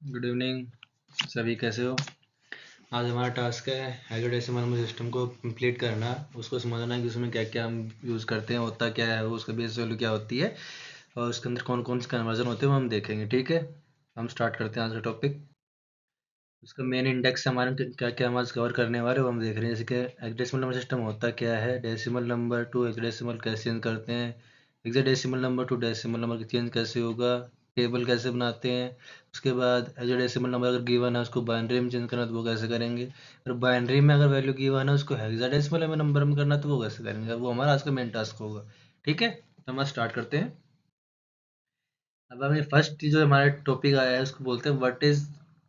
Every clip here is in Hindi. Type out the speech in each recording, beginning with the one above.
गुड इवनिंग सभी, कैसे हो? आज हमारा टास्क है हेक्साडेसिमल नंबर सिस्टम को कंप्लीट करना, उसको समझना है कि उसमें क्या क्या हम यूज़ करते हैं, होता क्या है, उसका बेस वैल्यू क्या होती है और उसके अंदर कौन कौन से कन्वर्जन होते हैं वो हम देखेंगे। ठीक है, हम स्टार्ट करते हैं आज का टॉपिक। उसका मेन इंडेक्स हमारे क्या क्या हम आज कवर करने वाले वो हम देख रहे हैं। जैसे कि हेक्साडेसिमल नंबर सिस्टम होता क्या है, डेसिमल नंबर टू हेक्साडेसिमल कैसे चेंज करते हैं, hexadecimal number two decimal number change कैसे होगा, टेबल कैसे बनाते हैं। उसके बाद हेक्साडेसिमल नंबर अगर गिवन है उसको बाइनरी में चेंज करना तो वो कैसे करेंगे, और बाइनरी में अगर वैल्यू गिवन है उसको हेक्साडेसिमल में नंबर में करना तो वो कैसे करेंगे। वो हमारा आज का मेन टास्क होगा। ठीक है, तो हम आज स्टार्ट करते हैं। अब हमें फर्स्ट जो हमारा टॉपिक आया है उसको बोलते हैं what is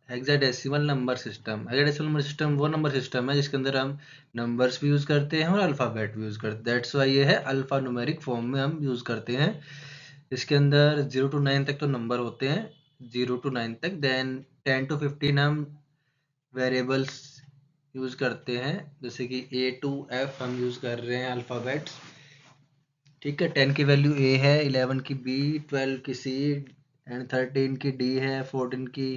hexadecimal number system. Hexadecimal number system वो नंबर सिस्टम है जिसके अंदर हम नंबर्स भी यूज करते हैं और अल्फाबेट भी यूज करते हैं। दैट्स वाई ये है अल्फा न्यूमेरिक फॉर्म में हम यूज करते हैं। इसके अंदर 0 to 9 तक तो नंबर होते हैं, 0 to 9 तक। देन 10 to 15 हम वेरिएबल्स यूज करते हैं, जैसे कि A to F हम यूज कर रहे हैं अल्फाबेट्स। ठीक है, 10 की वैल्यू ए है, 11 की बी, 12 की सी एंड 13 की डी है, 14 की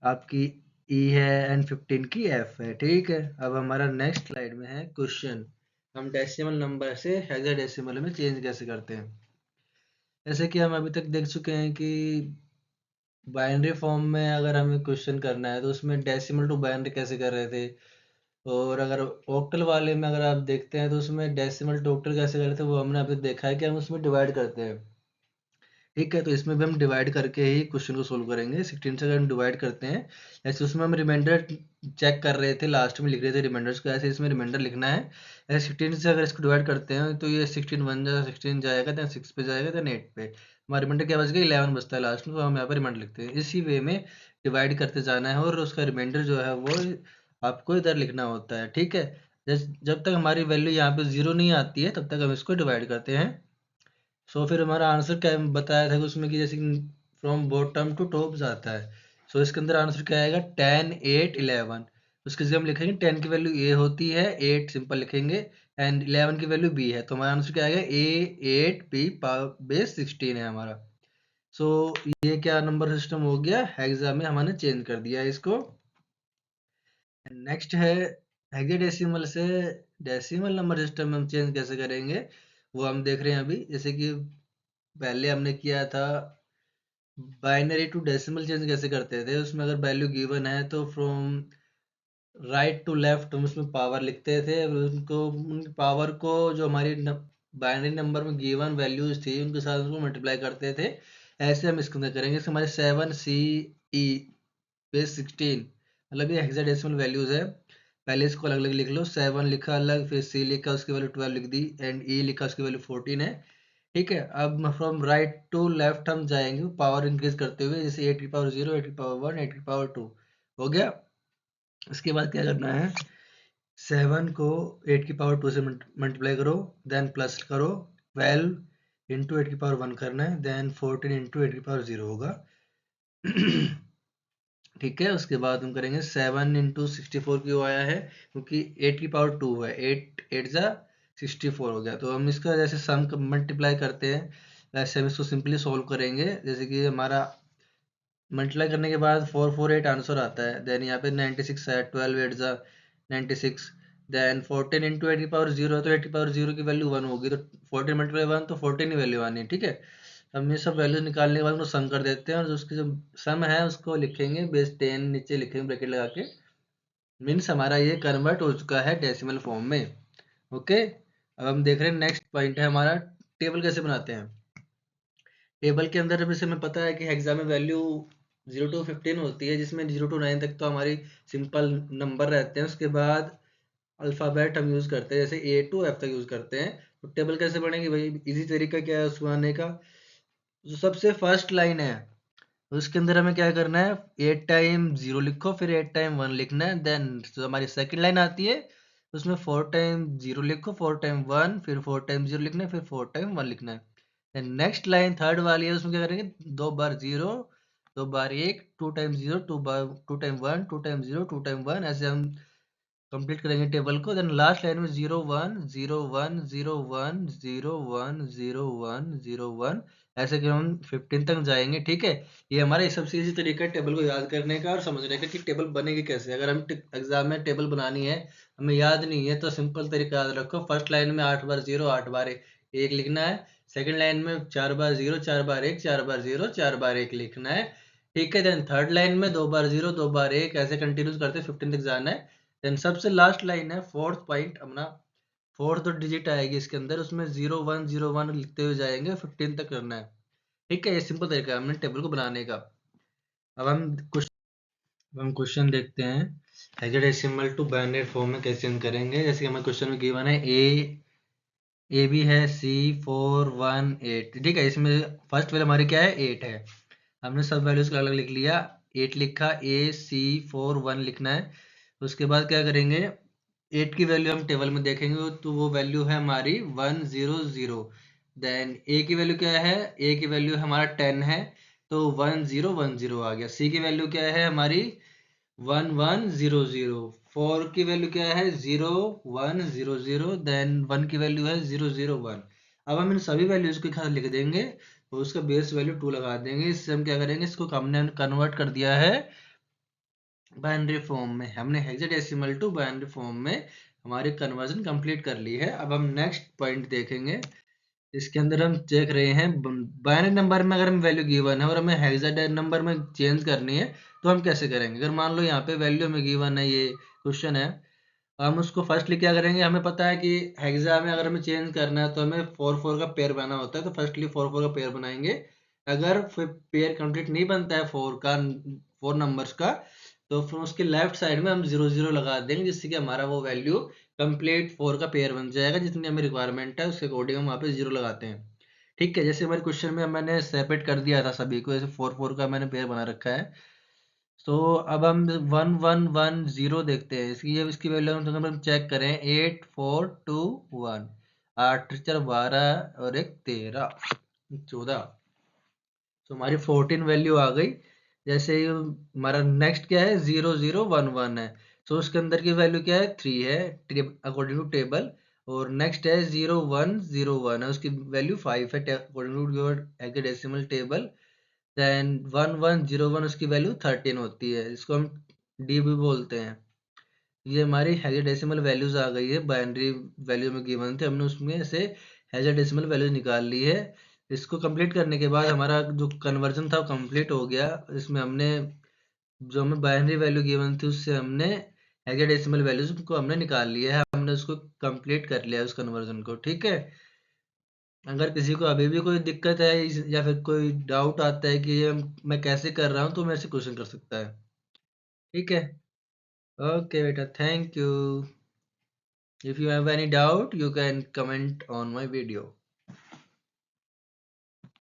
आपकी ई है एंड 15 की एफ है। ठीक है, अब हमारा नेक्स्ट स्लाइड में है क्वेश्चन, हम डेसिमल नंबर से हेक्साडेसिमल में चेंज कैसे करते हैं। जैसे कि हम अभी तक देख चुके हैं कि बाइनरी फॉर्म में अगर हमें क्वेश्चन करना है तो उसमें डेसिमल टू बाइनरी कैसे कर रहे थे, और अगर ऑक्टल वाले में अगर आप देखते हैं तो उसमें डेसिमल टू ऑक्टल कैसे कर रहे थे वो हमने अभी देखा है कि हम उसमें डिवाइड करते हैं। ठीक है, तो इसमें भी हम डिवाइड करके ही क्वेश्चन को सोल्व करेंगे। 16 से अगर हम डिवाइड करते हैं, ऐसे उसमें हम रिमाइंडर चेक कर रहे थे, लास्ट में लिख रहे थे रिमाइंडर्स को, ऐसे इसमें रिमाइंडर लिखना है। ऐसे 16 से अगर इसको डिवाइड करते हैं तो ये 16 1 जा 16 जाएगा, देन 6 पे जाएगा, देन 8 पे हमारा रिमाइंडर क्या बच गया, 11 बचता है लास्ट में, तो हम यहाँ पर रिमाइंडर लिखते हैं। इसी वे में डिवाइड करते जाना है और उसका रिमाइंडर जो है वो आपको इधर लिखना होता है। ठीक है, जब तक हमारी वैल्यू यहाँ पे 0 नहीं आती है तब तक हम इसको डिवाइड करते हैं। सो फिर हमारा आंसर क्या बताया था कि उसमें कि जैसे फ्रॉम बॉटम टू टॉप जाता है। सो इसके अंदर आंसर क्या आएगा, 10 8 11। उसके जगह हम लिखेंगे 10 की वैल्यू ए होती है, 8 सिंपल लिखेंगे, एंड 11 की वैल्यू बी है, तो हमारा आंसर क्या आएगा, ए 8 बी बेस 16 है हमारा। सो ये क्या नंबर सिस्टम हो गया, हेक्सा में हमने चेंज कर दिया है इसको। नेक्स्ट है हेक्साडेसिमल से डेसिमल नंबर सिस्टम में हम चेंज कैसे करेंगे वो हम देख रहे हैं अभी। जैसे कि पहले हमने किया था बाइनरी टू डेसिमल चेंज कैसे करते थे, उसमें अगर वैल्यू गिवन है तो फ्रॉम राइट टू लेफ्ट हम उसमें पावर लिखते थे, उनको उन पावर को जो हमारी बाइनरी नंबर में गिवन वैल्यूज थी उनके साथ उसको मल्टीप्लाई करते थे। ऐसे हम इसके अंदर करेंगे। इसके हमारे 7 C E बेस 16 मतलब ये हेक्साडेसिमल वैल्यूज है। पहले इसको अलग अलग लिख लो, 7 लिखा अलग, फिर सी लिखा उसकी वैल्यू 12 लिख दी, एंड ई लिखा उसकी वैल्यू 14 है। ठीक है, अब फ्रॉम राइट टू लेफ्ट हम जाएंगे पावर इंक्रीज करते हुए, जैसे 8 की पावर 0, 8 की पावर 1, 8 की पावर 2 हो गया। इसके बाद क्या करना है, 7 को 8 की पावर 2 से मल्टीप्लाई करो, देन प्लस करो, 12 इंटू 8 की पावर 1 करना है, देन 14 इंटू 8 की पावर 0 होगा। ठीक है, उसके बाद हम करेंगे 7 इंटू 64 क्यों आया है, क्योंकि 8 की पावर 2 है, 8 8 जा 64 हो गया। तो हम इसका जैसे सम मल्टीप्लाई करते हैं वैसे हम इसको सिंपली सोल्व करेंगे। जैसे कि हमारा मल्टीप्लाई करने के बाद 448 आंसर आता है, देन यहाँ पे 96 है, 12 8 जा 96, देन 14 इंटू 8 की पावर 0 है, तो 8 की पावर 0 की वैल्यू 1 होगी, तो 14 मल्टीप्लाई 1 तो 14 ही वैल्यू आनी है। ठीक है, हम ये सब वैल्यू निकालने के बाद उनको सम कर देते हैं, और जो उसकी जो सम है उसको लिखेंगे बेस 10 नीचे लिखेंगे ब्रैकेट लगा के। मीन्स हमारा ये कन्वर्ट हो चुका है डेसिमल फॉर्म में। ओके, अब हम देख रहे हैं नेक्स्ट पॉइंट है हमारा टेबल कैसे बनाते हैं। टेबल के अंदर जैसे हमें पता है कि हेक्सा में वैल्यू 0 to 15 होती है, जिसमें 0 to 9 तक तो हमारी सिंपल नंबर रहते हैं। उसके बाद अल्फ़ाबेट हम यूज़ करते हैं, जैसे A to F तक यूज़ करते हैं। तो टेबल कैसे बनेगी भाई, इजी तरीका क्या है उसको आने का, जो सबसे फर्स्ट लाइन है उसके अंदर हमें क्या करना है, 8 टाइम 0 लिखो, फिर 8 टाइम 1 लिखना है, देन जो हमारी सेकंड लाइन आती है उसमें 4 टाइम 0 लिखो, 4 टाइम 1, फिर 4 टाइम 0 लिखना है, फिर 4 टाइम 1 लिखना है। देन नेक्स्ट लाइन थर्ड वाली है, उसमें क्या करेंगे, 2 बार 0, 2 बार 1, 2 टाइम 0, 2 टाइम 1, 2 टाइम 0, 2 टाइम 1, ऐसे हम कंप्लीट करेंगे टेबल को। देन लास्ट लाइन में 0 1 0 1 0 1 0 1 0 1 0 1 ऐसे कि हम 15 तक जाएंगे। ठीक है, ये हमारा सबसे इजी तरीका है टेबल को याद करने का और समझने का कि टेबल बनेगी कैसे। अगर हम एग्जाम में टेबल बनानी है, हमें याद नहीं है, तो सिंपल तरीका याद रखो। फर्स्ट लाइन में 8 बार 0 8 बार 1 लिखना है। सेकंड लाइन में 4 बार 0 4 बार 1 4 बार 0 4 बार 1 लिखना है। ठीक है, देन थर्ड लाइन में 2 बार 0 2 बार 1 ऐसे कंटिन्यूस करते 15 तक जाना है। देन सबसे लास्ट लाइन है फोर्थ पॉइंट, अपना फोर्थ जो डिजिट आएगी इसके अंदर, उसमें 0 1 0 1 लिखते हुए जाएंगे, 15 तक करना है। ठीक है, ये सिंपल तरीका है हमने टेबल को बनाने का। अब हम क्वेश्चन देखते हैं। हेक्साडेसिमल टू बाइनरी फॉर्म में कैसे हम करेंगे। जैसे कि हमें क्वेश्चन में गिवन है ए बी है C 4 1 8। ठीक है, इसमें फर्स्ट वैल्यू हमारी क्या है 8 है। हमने सब वैल्यूज को अलग अलग लिख लिया, 8 लिखा, A C 4 1 लिखना है। उसके बाद क्या करेंगे, 8 की वैल्यू हम टेबल में देखेंगे तो वो वैल्यू है हमारी 1 0 0। देन ए की वैल्यू क्या है, ए की वैल्यू हमारा 10 है, तो 1 0 1 0 आ गया। सी की वैल्यू क्या है हमारी 1 1 0 0। 4 की वैल्यू क्या है 0 1 0 0। देन 1 की वैल्यू है 0 0 1। अब हम इन सभी वैल्यूज को एक साथ लिख देंगे और उसका बेस वैल्यू 2 लगा देंगे। इससे हम क्या करेंगे, इसको हमने कन्वर्ट कर दिया है बाइनरी फॉर्म में। हमने हेक्साडेसिमल टू बाइनरी फॉर्म में हमारी कन्वर्जन कंप्लीट कर ली है। अब हम नेक्स्ट पॉइंट देखेंगे। इसके अंदर हम देख रहे हैं बाइनरी नंबर में अगर हम वैल्यू गिवन है और हमें हेक्साडेसिमल नंबर में चेंज करनी है तो हम कैसे करेंगे। अगर मान लो यहाँ पे वैल्यू में गिवन है, ये क्वेश्चन है, हम उसको फर्स्टली क्या करेंगे, हमें पता है कि हेक्सा में अगर हमें चेंज करना है तो हमें 4 4 का पेयर बनाना होता है। तो फर्स्टली 4 4 का पेयर बनाएंगे। अगर फिर पेयर कंप्लीट नहीं बनता है 4 नंबर्स का, तो फिर उसके लेफ्ट साइड में हम 0 0 लगा देंगे, जिससे कि हमारा वो वैल्यू कंप्लीट 4 का पेयर बन जाएगा। जितनी हमें रिक्वायरमेंट है उसके अकॉर्डिंग हम वहाँ पे 0 लगाते हैं। ठीक है, जैसे हमारे क्वेश्चन में मैंने सेपरेट कर दिया था सभी को, जैसे 4 4 का मैंने पेयर बना रखा है। तो अब हम 1 1 1 0 देखते हैं। इसकी वैल्यू हम चेक करें, 8 4 2 1, 8 4 12 और 1 13 14। तो हमारी 14 वैल्यू आ गई। जैसे ही हमारा नेक्स्ट क्या है 0 0 1 1 है, तो उसके अंदर की वैल्यू क्या है 3 है अकॉर्डिंग टू टेबल। और नेक्स्ट है 0 1 0 1 है, उसकी वैल्यू 5 है according to your hexadecimal table. Then 1 1 0 1 उसकी वैल्यू 13 होती है, इसको हम डी भी बोलते हैं। ये हमारी हेक्साडेसिमल वैल्यूज आ गई है, बाइनरी वैल्यू में गिवन थे, हमने उसमें से हेक्साडेसिमल वैल्यूज निकाल ली है। इसको कंप्लीट करने के बाद हमारा जो कन्वर्जन था वो कंप्लीट हो गया। इसमें हमने जो हमें बाइनरी वैल्यू गिवन थी उससे हमने हेक्साडेसिमल वैल्यूज को हमने निकाल लिया है, हमने उसको कंप्लीट कर लिया है उस कन्वर्जन को। ठीक है, अगर किसी को अभी भी कोई दिक्कत है या फिर कोई डाउट आता है कि ये मैं कैसे कर रहा हूँ, तो मेरे से क्वेश्चन कर सकता है। ठीक है, ओके बेटा, thank you. If you have any doubt, you can comment on my video.